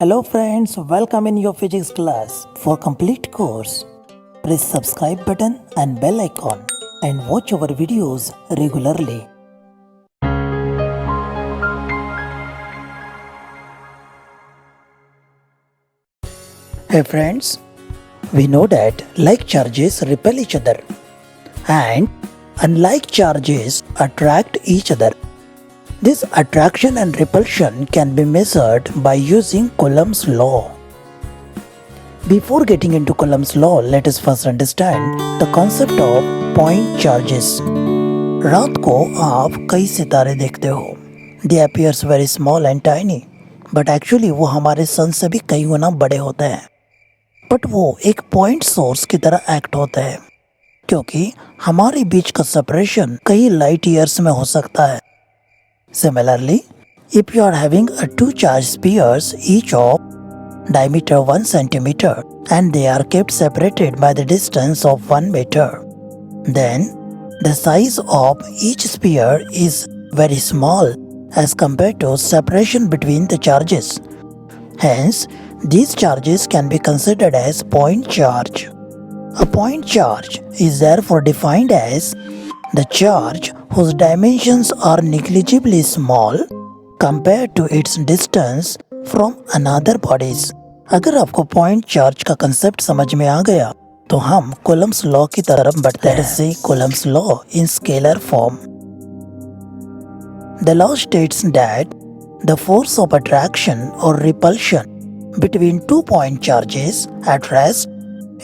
Hello friends, welcome in your physics class. For complete course, press subscribe button and bell icon and watch our videos regularly. Hey friends, we know that like charges repel each other and unlike charges attract each other. This attraction and repulsion can be measured by using Coulomb's law. Before getting into Coulomb's law, let us first understand the concept of point charges. रात को आप कई सितारे देखते हो. They appears very small and tiny, but actually वो हमारे सन से भी कई गुना बड़े होते हैं. बट वो एक पॉइंट सोर्स की तरह एक्ट होते हैं, क्योंकि हमारे बीच का सेपरेशन कई लाइट ईयर्स में हो सकता है. Similarly, if you are having two charged spheres each of diameter 1 centimeter and they are kept separated by the distance of 1 meter, then the size of each sphere is very small as compared to separation between the charges. Hence, these charges can be considered as point charge. A point charge is therefore defined as the charge whose dimensions are negligibly small compared to its distance from another bodies. अगर आपको point charge का concept समझ में आ गया तो हम Coulomb's law की तरफ बढ़ते हैं. से Coulomb's law in scalar form. The law states that the force of attraction or repulsion between 2 point charges at rest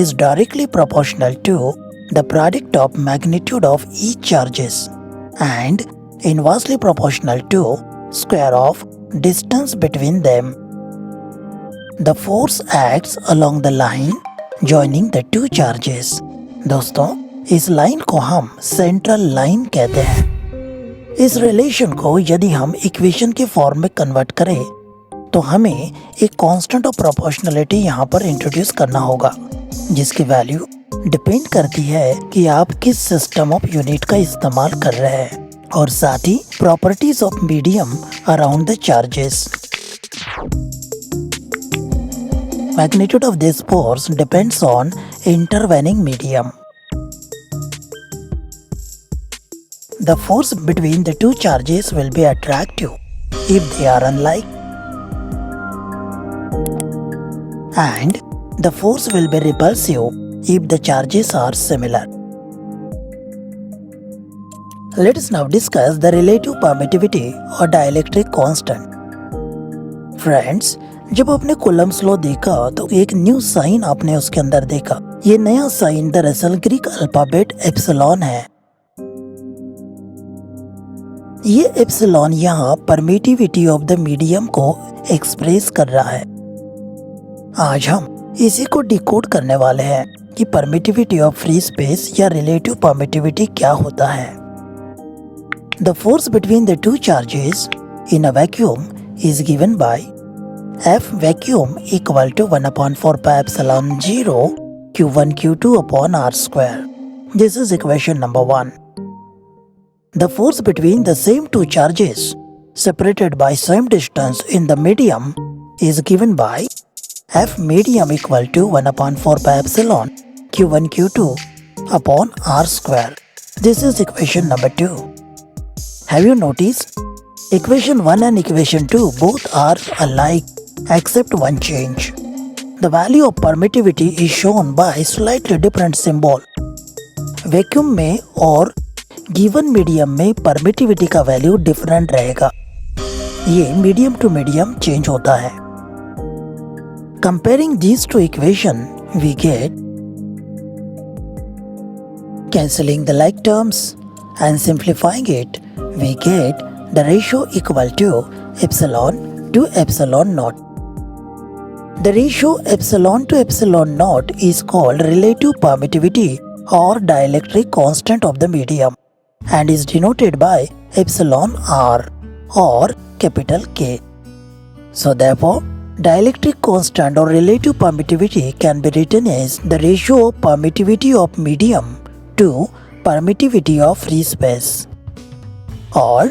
is directly proportional to the product of magnitude of each charges and inversely proportional to square of distance between them. The force acts along the line joining the two charges. दोस्तों, इस line को हम central line कहते हैं. इस relation को यदि हम इक्वेशन के फॉर्म में कन्वर्ट करें तो हमें एक कांस्टेंट ऑफ प्रोपोर्शनलिटी यहाँ पर इंट्रोड्यूस करना होगा, जिसकी वैल्यू डिपेंड करती है कि आप किस सिस्टम ऑफ यूनिट का इस्तेमाल कर रहे हैं और साथ ही properties of medium around the charges. Magnitude of this force depends on intervening medium. The force between the two charges will be attractive if they are unlike, and the force will be repulsive if the charges are similar. Let us now discuss the relative permittivity or dielectric constant. Friends, जब आपने Coulomb's law देखा तो एक new sign आपने उसके अंदर देखा. ये नया साइन दरअसल ग्रीक अल्फाबेट एप्सिलॉन है. ये एप्सिलॉन यहाँ परमिटिविटी ऑफ द मीडियम को एक्सप्रेस कर रहा है. आज हम इसी को डिकोड करने वाले हैं कि परमिटिविटी ऑफ फ्री स्पेस या रिलेटिव परमिटिविटी क्या होता है. The force between the two charges in a vacuum is given bye F vacuum equal to 1/4 pi epsilon 0 Q1 Q2 upon R square. This is equation number 1. The force between the same two charges separated by same distance in the medium is given by F medium equal to 1/4 pi epsilon Q1 Q2 upon R square. This is equation number 2. Have you noticed? Equation 1 and equation 2 both are alike except one change. The value of permittivity is shown by slightly different symbol. Vacuum में और given medium में permittivity का value different रहेगा. ये medium to medium change होता है. Comparing these two equation, we get cancelling the like terms and simplifying it, we get the ratio equal to epsilon to epsilon naught. The ratio epsilon to epsilon naught is called relative permittivity or dielectric constant of the medium and is denoted by epsilon r or capital K. So therefore, dielectric constant or relative permittivity can be written as the ratio of permittivity of medium to permittivity of free space, or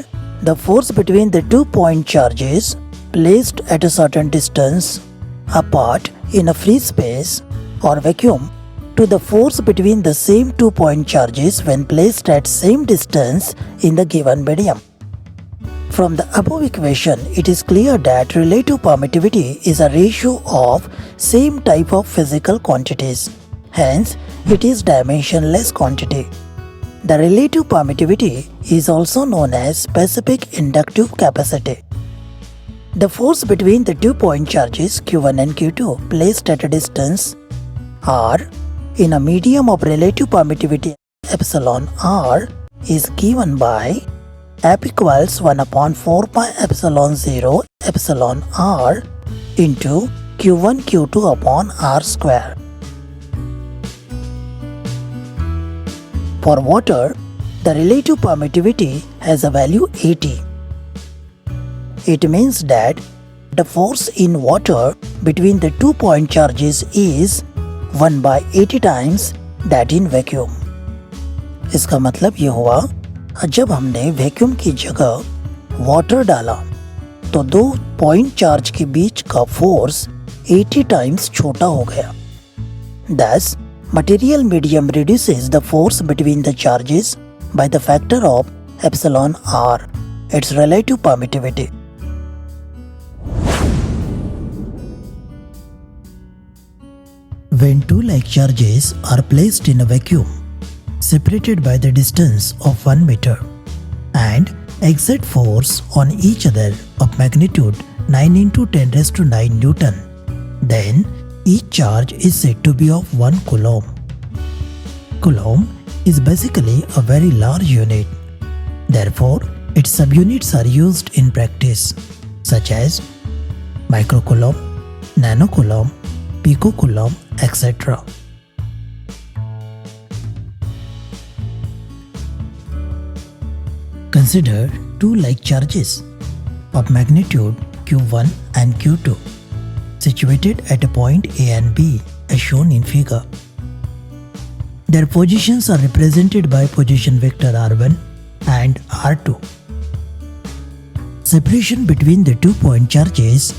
the force between the 2 point charges placed at a certain distance apart in a free space or vacuum to the force between the same 2-point charges when placed at same distance in the given medium. From the above equation, it is clear that relative permittivity is a ratio of same type of physical quantities. Hence, it is dimensionless quantity. The relative permittivity is also known as specific inductive capacity. The force between the 2-point charges Q1 and Q2 placed at a distance r in a medium of relative permittivity epsilon r is given by F equals 1 upon 4 pi epsilon 0 epsilon r into Q1 Q2 upon r square. For water, the relative permittivity has a value 80. It means that the force in water between the 2-point charges is 1 by 80 times that in vacuum. इसका मतलब ये हुआ जब हमने vacuum की जगह water डाला तो 2 पॉइंट चार्ज के बीच का फोर्स 80 टाइम्स छोटा हो गया. Thus, material medium reduces the force between the charges by the factor of epsilon r, its relative permittivity. When two like charges are placed in a vacuum, separated by the distance of 1 meter, and exert force on each other of magnitude 9 into 10 raised to 9 Newton, then each charge is said to be of 1 coulomb. Coulomb is basically a very large unit. Therefore, its subunits are used in practice, such as microcoulomb, nanocoulomb, picocoulomb, etc. Consider two like charges of magnitude Q1 and Q2 situated at a point A and B as shown in figure. Their positions are represented by position vector R1 and R2. Separation between the 2-point charges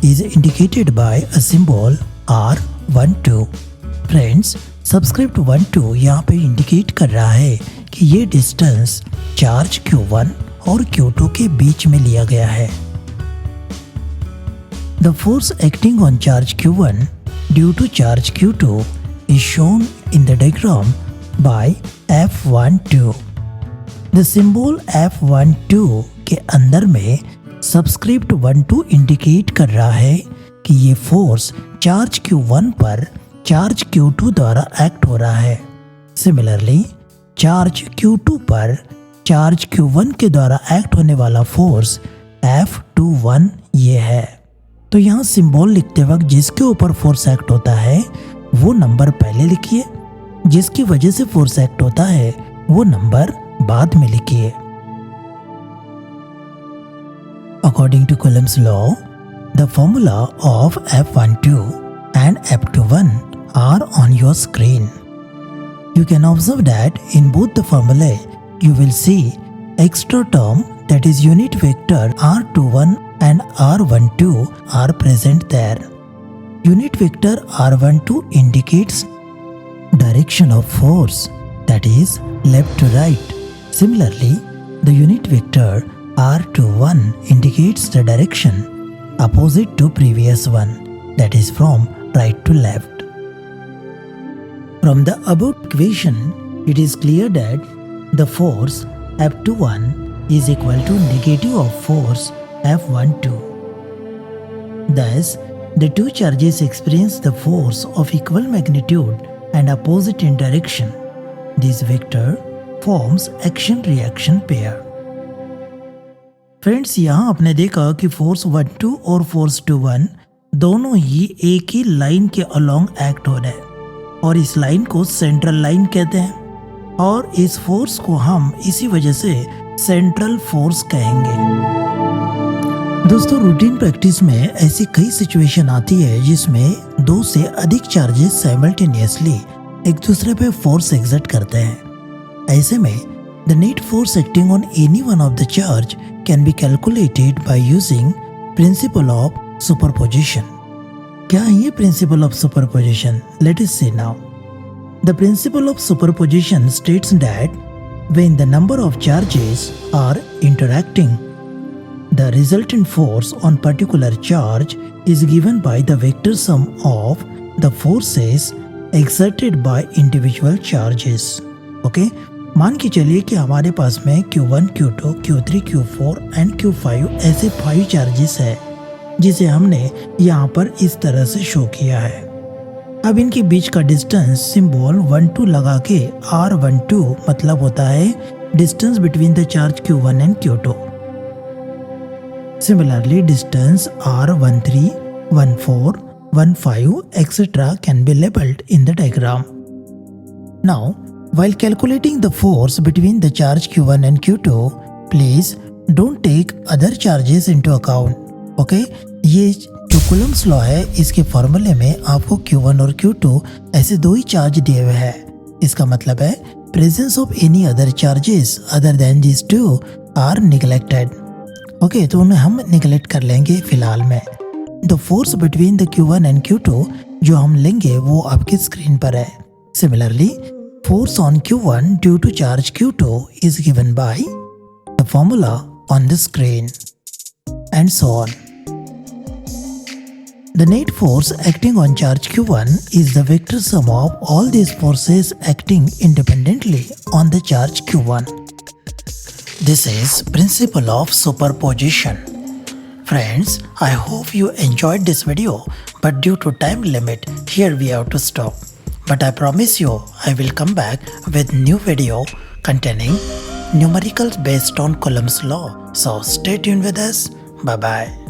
is indicated by a symbol R12. Friends, subscript 12 यहाँ पे indicate कर रहा है कि ये distance charge Q1 और Q2 के बीच में लिया गया है. The force acting on charge Q1 due to charge Q2 is shown in the diagram by F12. The symbol F12 के अंदर में सबस्क्रिप्ट 12 इंडिकेट कर रहा है कि ये फोर्स चार्ज Q1 पर चार्ज Q2 द्वारा एक्ट हो रहा है. सिमिलरली चार्ज Q2 पर चार्ज Q1 के द्वारा एक्ट होने वाला फोर्स F21 ये है. तो यहाँ सिंबल लिखते वक्त जिसके ऊपर फोर्स एक्ट होता है वो नंबर पहले लिखिए, जिसकी वजह से फोर्स एक्ट होता है वो नंबर बाद में लिखिए. According to Coulomb's law, the formula of F12 and F21 are on your screen. You can observe that in both the formulae you will see extra term, that is unit vector R21 and R12 are present there. Unit vector R12 indicates direction of force, that is left to right. Similarly, the unit vector R21 indicates the direction opposite to previous one, that is from right to left. From the above equation, it is clear that the force F21 is equal to negative of force F12. Thus, the two charges experience the force of equal magnitude and opposite in direction. This vector forms action-reaction pair. Friends, यहाँ आपने देखा कि force 12 और force 21 दोनों ही एक ही line के along act हो रहे हैं और इस लाइन को सेंट्रल लाइन कहते हैं और इस फोर्स को हम इसी वजह से सेंट्रल फोर्स कहेंगे. दोस्तों, रूटीन प्रैक्टिस में ऐसी कई सिचुएशन आती है जिसमें दो से अधिक चार्जेस साइमल्टेनियसली एक दूसरे पे फोर्स एक्सर्ट करते हैं. ऐसे में the net force acting on any one of the charge can be calculated by using principle of superposition. क्या है ये principle of superposition? Let us see now. The principle of superposition states that when the number of charges are interacting, the resultant force on particular charge is given by the vector sum of the forces exerted by individual charges. Okay? मान के चलिए कि हमारे पास में Q1, Q2, Q3, Q4 and Q5 ऐसे 5 charges है जिसे हमने यहाँ पर इस तरह से शो किया है. अब इनके बीच का डिस्टेंस सिंबल 1-2 लगा के R12 मतलब होता है distance between the charge Q1 and Q2. Similarly, distance R13, 14, 15, etc. can be labeled in the diagram. Now, while calculating the force between the charge Q1 and Q2, please don't take other charges into account. Okay? ये जो Coulomb's law है इसके फॉर्मूले में आपको Q1 और Q2 ऐसे 2 ही charge दिए हुए हैं. इसका मतलब है presence of any other charges other than this two are neglected. Okay, तो उन्हें हम निगलेक्ट कर लेंगे फिलहाल में. The force between the Q1 and Q2 जो हम लेंगे वो आपकी स्क्रीन पर है. Similarly force on Q1 due to charge Q2 is given by the formula on the screen and so on. The net force acting on charge Q1 is the vector sum of all these forces acting independently on the charge Q1. This is principle of superposition. Friends, I hope you enjoyed this video, but due to time limit, here we have to stop. But I promise you, I will come back with new video containing numericals based on Coulomb's law. So stay tuned with us. Bye bye.